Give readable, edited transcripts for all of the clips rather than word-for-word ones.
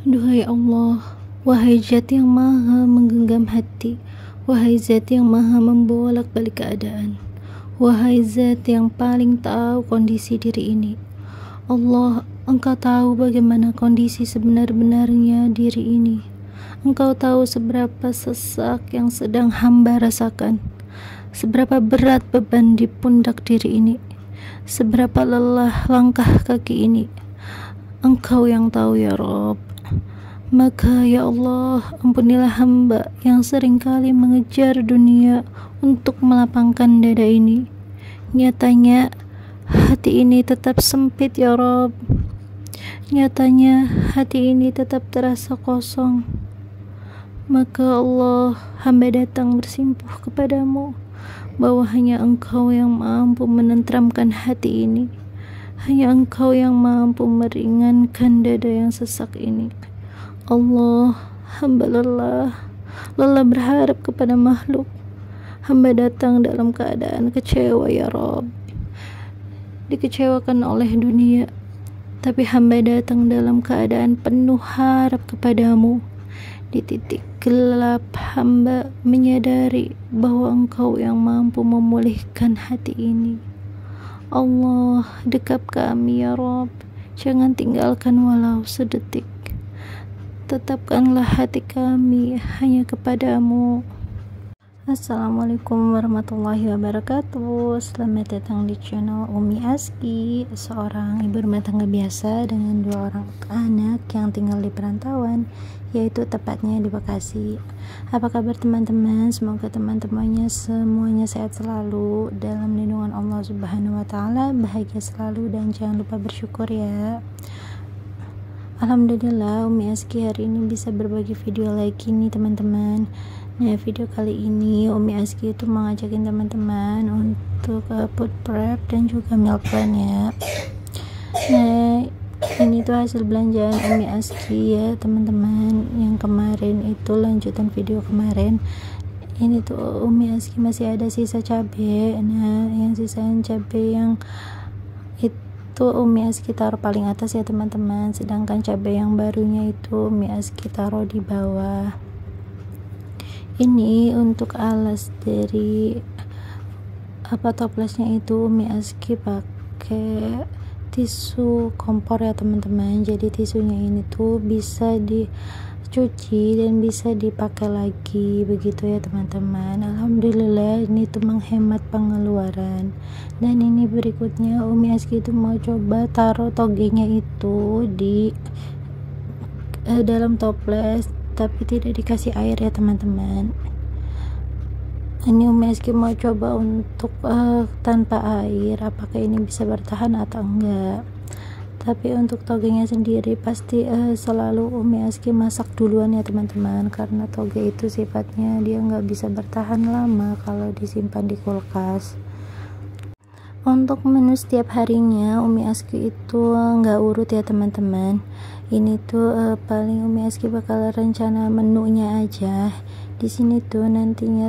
Duhai Allah, wahai Zat yang maha menggenggam hati, wahai Zat yang maha membolak-balik keadaan, wahai Zat yang paling tahu kondisi diri ini. Allah, Engkau tahu bagaimana kondisi sebenar-benarnya diri ini. Engkau tahu seberapa sesak yang sedang hamba rasakan, seberapa berat beban di pundak diri ini, seberapa lelah langkah kaki ini. Engkau yang tahu ya Rob. Maka ya Allah, ampunilah hamba yang seringkali mengejar dunia untuk melapangkan dada ini. Nyatanya hati ini tetap sempit ya Rob. Nyatanya hati ini tetap terasa kosong. Maka Allah, hamba datang bersimpuh kepadamu bahwa hanya Engkau yang mampu menenteramkan hati ini. Hanya Engkau yang mampu meringankan dada yang sesak ini. Allah, hamba lelah berharap kepada makhluk. Hamba datang dalam keadaan kecewa ya Rob, dikecewakan oleh dunia, tapi hamba datang dalam keadaan penuh harap kepadamu. Di titik gelap hamba menyadari bahwa Engkau yang mampu memulihkan hati ini. Allah, dekap kami ya Rob, jangan tinggalkan walau sedetik. Tetapkanlah hati kami hanya kepadamu. Assalamualaikum warahmatullahi wabarakatuh. Selamat datang di channel Umi Aski, seorang ibu rumah tangga biasa dengan 2 orang anak yang tinggal di perantauan, yaitu tepatnya di Bekasi. Apa kabar teman-teman? Semoga teman-temannya semuanya sehat selalu dalam lindungan Allah Subhanahu wa taala, bahagia selalu dan jangan lupa bersyukur ya. Alhamdulillah, Umi Aski hari ini bisa berbagi video lagi nih teman-teman. Nah, video kali ini Umi Aski itu mengajakin teman-teman untuk food prep dan juga meal plan ya. Nah, ini tuh hasil belanjaan Umi Aski ya teman-teman, yang kemarin itu lanjutan video kemarin. Ini tuh Umi Aski masih ada sisa cabai. Nah, yang sisaan cabai yang itu Umi Aski taruh paling atas ya teman-teman, sedangkan cabai yang barunya itu Umi Aski taruh di bawah. Ini untuk alas dari toplesnya itu Umi Aski pakai tisu kompor ya teman-teman. Jadi tisunya ini tuh bisa dicuci dan bisa dipakai lagi begitu ya teman-teman. Alhamdulillah, ini tuh menghemat pengeluaran. Dan ini berikutnya Umi Aski itu mau coba taruh togenya itu di dalam toples, tapi tidak dikasih air ya teman-teman. Ini Umi Aski mau coba untuk tanpa air, apakah ini bisa bertahan atau enggak. Tapi untuk togenya sendiri pasti selalu Umi Aski masak duluan ya teman-teman, karena toge itu sifatnya dia nggak bisa bertahan lama kalau disimpan di kulkas. Untuk menu setiap harinya Umi Aski itu nggak urut ya teman-teman. Ini tuh paling Umi Aski bakal rencana menunya aja. Di sini tuh nantinya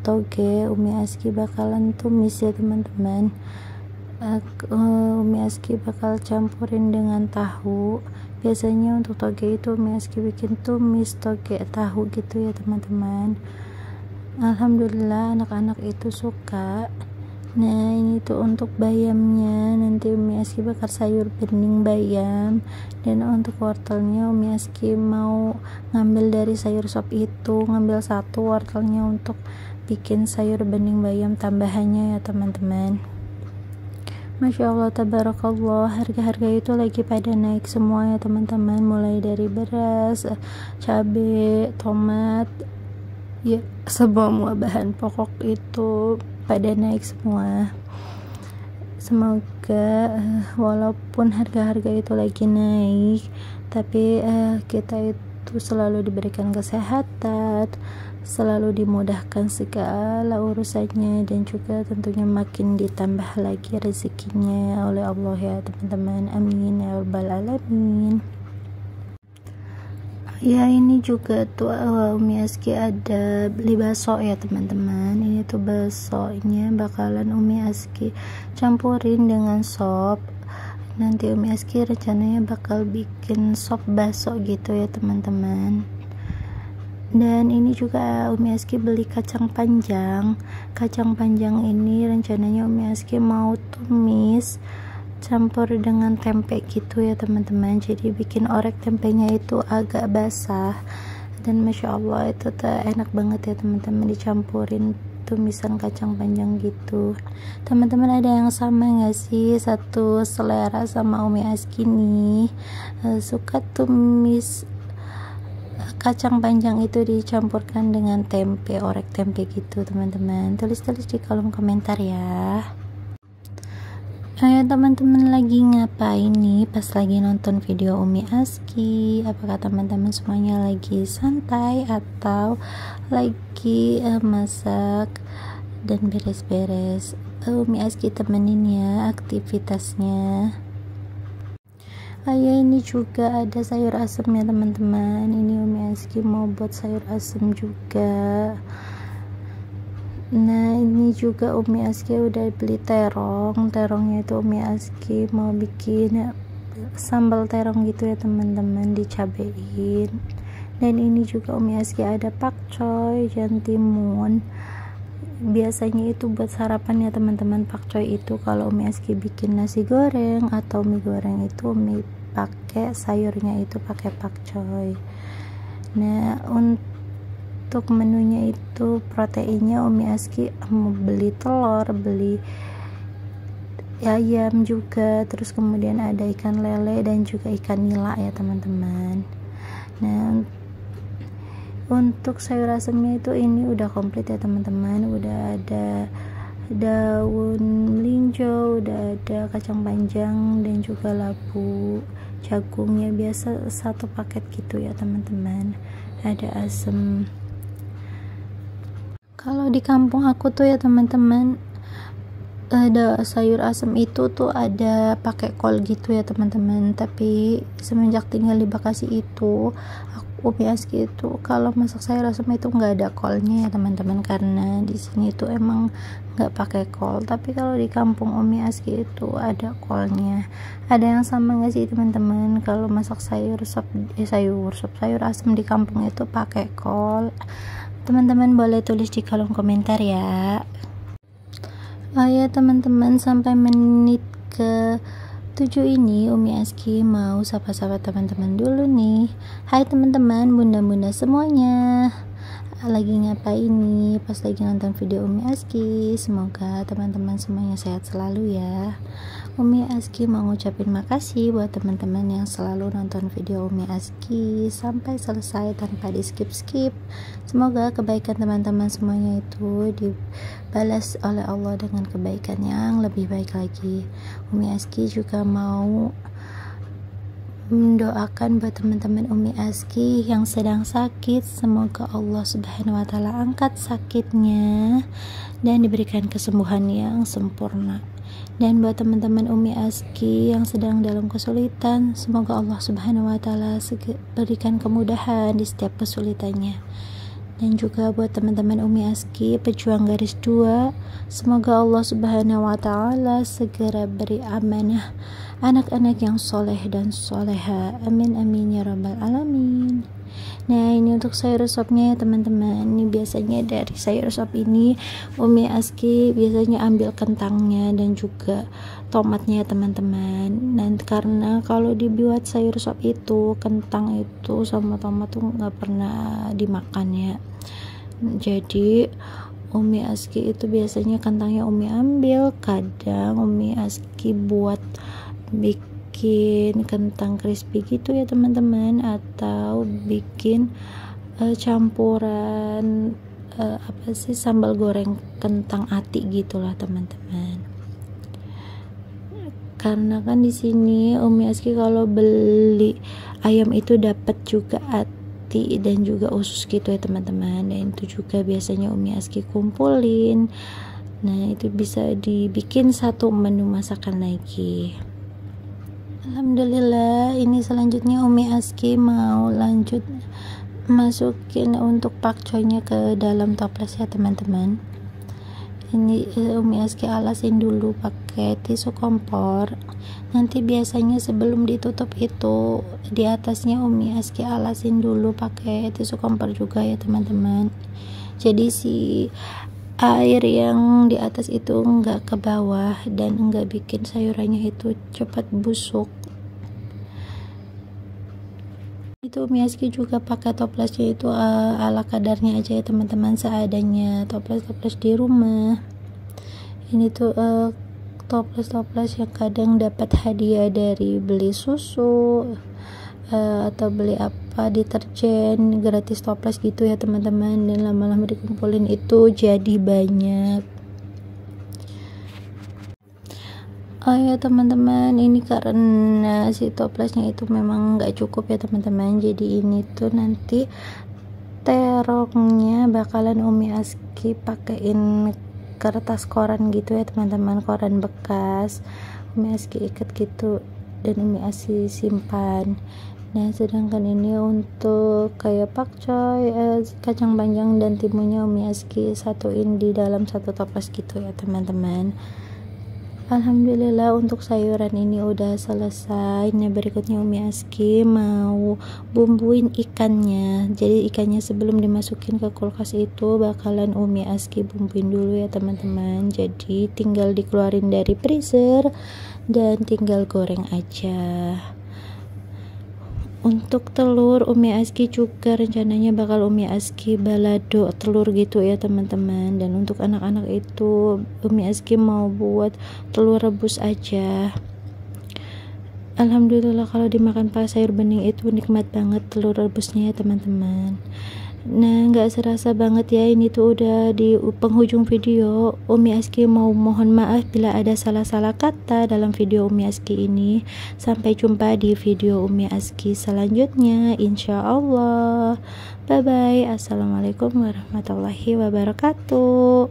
toge Umi Aski bakalan tumis ya teman-teman. Umi Aski bakal campurin dengan tahu. Biasanya untuk toge itu Umi Aski bikin tumis toge tahu gitu ya teman-teman. Alhamdulillah anak-anak itu suka. Nah, ini tuh untuk bayamnya, nanti Umi Aski bakar sayur bening bayam. Dan untuk wortelnya Umi Aski mau ngambil dari sayur sop itu, ngambil 1 wortelnya untuk bikin sayur bening bayam tambahannya ya teman-teman. Masya Allah, tabarakallah, harga-harga itu lagi pada naik semua ya teman-teman, mulai dari beras, cabai, tomat, ya semua bahan pokok itu pada naik semua. Semoga walaupun harga-harga itu lagi naik, tapi kita itu selalu diberikan kesehatan, selalu dimudahkan segala urusannya, dan juga tentunya makin ditambah lagi rezekinya oleh Allah ya teman-teman. Amin ya rabbal alamin. Ya, ini juga tuh Umi Aski ada beli bakso ya teman-teman. Ini tuh baksonya bakalan Umi Aski campurin dengan sop. nanti Umi Aski rencananya bakal bikin sop bakso gitu ya teman-teman. Dan ini juga Umi Aski beli kacang panjang ini rencananya Umi Aski mau tumis campur dengan tempe gitu ya teman-teman, jadi bikin orek tempenya itu agak basah dan masya Allah itu enak banget ya teman-teman, dicampurin tumisan kacang panjang gitu. Teman-teman ada yang sama gak sih satu selera sama Umi Aski nih, suka tumis kacang panjang itu dicampurkan dengan tempe, orek tempe gitu teman-teman? Tulis di kolom komentar ya. Ayo teman-teman, lagi ngapain nih pas lagi nonton video Umi Aski? Apakah teman-teman semuanya lagi santai atau lagi masak dan beres-beres? Umi Aski temenin ya aktivitasnya. Ya, ini juga ada sayur asem ya teman-teman. Ini Umi Aski mau buat sayur asem juga. Nah, ini juga Umi Aski udah beli terongnya itu Umi Aski mau bikin sambal terong gitu ya teman-teman, dicabein. Dan ini juga Umi Aski ada pakcoy dan timun. Biasanya itu buat sarapan ya teman-teman. Pakcoy itu kalau Umi Aski bikin nasi goreng atau mie goreng itu Umi pakai sayurnya itu pakai pakcoy. Nah, untuk menunya itu proteinnya Umi Aski mau beli telur, beli ayam juga, terus kemudian ada ikan lele dan juga ikan nila ya teman-teman. Nah, untuk sayur asemnya itu ini udah komplit ya teman-teman, udah ada daun melinjo, udah ada kacang panjang dan juga labu, jagungnya biasa satu paket gitu ya teman-teman. Ada asem. Kalau di kampung aku tuh ya teman-teman, ada sayur asem itu tuh ada pakai kol gitu ya teman-teman. Tapi semenjak tinggal di Bekasi itu Umi Aski itu kalau masak sayur asem itu nggak ada kolnya ya teman-teman, karena di sini tuh emang nggak pakai kol. Tapi kalau di kampung Umi Aski itu ada kolnya. Ada yang sama nggak sih teman-teman, kalau masak sayur asem di kampung itu pakai kol? Teman-teman boleh tulis di kolom komentar ya. Ya teman-teman, sampai menit ke 7 ini Umi Aski mau sapa-sapa teman-teman dulu nih. Hai teman-teman, bunda-bunda semuanya, lagi ngapain nih pas lagi nonton video Umi Aski? Semoga teman-teman semuanya sehat selalu ya. Umi Aski mau ngucapin makasih buat teman-teman yang selalu nonton video Umi Aski sampai selesai tanpa di skip-skip. Semoga kebaikan teman-teman semuanya itu dibalas oleh Allah dengan kebaikan yang lebih baik lagi. Umi Aski juga mau mendoakan buat teman-teman Umi Aski yang sedang sakit, semoga Allah Subhanahu wa taala angkat sakitnya dan diberikan kesembuhan yang sempurna. Dan buat teman-teman Umi Aski yang sedang dalam kesulitan, semoga Allah Subhanahu wa taala berikan kemudahan di setiap kesulitannya. Dan juga buat teman-teman Umi Aski pejuang garis 2, semoga Allah Subhanahu wa taala segera beri amanah anak-anak yang soleh dan soleha, amin amin ya rabbal alamin. Nah, ini untuk sayur sopnya ya teman-teman. Ini biasanya dari sayur sop ini Umi Aski biasanya ambil kentangnya dan juga tomatnya ya teman-teman. Dan karena kalau dibuat sayur sop itu kentang itu sama tomat tuh nggak pernah dimakan ya, jadi Umi Aski itu biasanya kentangnya Umi ambil, kadang Umi Aski buat bikin kentang crispy gitu ya teman-teman, atau bikin campuran sambal goreng kentang ati gitulah teman-teman. Karena kan di sini Umi Aski kalau beli ayam itu dapat juga ati dan juga usus gitu ya teman-teman, dan itu juga biasanya Umi Aski kumpulin. Nah, itu bisa dibikin satu menu masakan lagi. Alhamdulillah, ini selanjutnya Umi Aski mau lanjut masukin untuk pakcoynya ke dalam toples ya teman-teman. ini Umi Aski alasin dulu pakai tisu kompor. Nanti biasanya sebelum ditutup itu di atasnya Umi Aski alasin dulu pakai tisu kompor juga ya teman-teman. Jadi si air yang di atas itu enggak ke bawah dan enggak bikin sayurannya itu cepat busuk. Itu Umi Aski juga pakai toplesnya itu ala kadarnya aja ya teman-teman, seadanya, toples di rumah. Ini tuh toples yang kadang dapat hadiah dari beli susu atau beli apa deterjen gratis toples gitu ya teman-teman, dan lama-lama dikumpulin itu jadi banyak. Oh ya teman-teman, ini karena si toplesnya itu memang nggak cukup ya teman-teman, jadi ini tuh nanti terongnya bakalan Umi Aski pakein kertas koran gitu ya teman-teman, koran bekas Umi Aski ikat gitu dan Umi Aski simpan. Nah sedangkan ini untuk kayak pakcoy, kacang panjang dan timunnya Umi Aski satuin di dalam satu toples gitu ya teman-teman. Alhamdulillah untuk sayuran ini udah selesai. Nah berikutnya Umi Aski mau bumbuin ikannya. Jadi ikannya sebelum dimasukin ke kulkas itu bakalan Umi Aski bumbuin dulu ya teman-teman. Jadi tinggal dikeluarin dari freezer dan tinggal goreng aja. Untuk telur Umi Aski juga rencananya bakal Umi Aski balado telur gitu ya teman-teman. Dan untuk anak-anak itu Umi Aski mau buat telur rebus aja. Alhamdulillah kalau dimakan pas sayur bening itu nikmat banget telur rebusnya ya teman-teman. Nah nggak serasa banget ya, ini tuh udah di penghujung video. Umi Aski mau mohon maaf bila ada salah-salah kata dalam video Umi Aski ini. Sampai jumpa di video Umi Aski selanjutnya insya Allah. Bye bye. Assalamualaikum warahmatullahi wabarakatuh.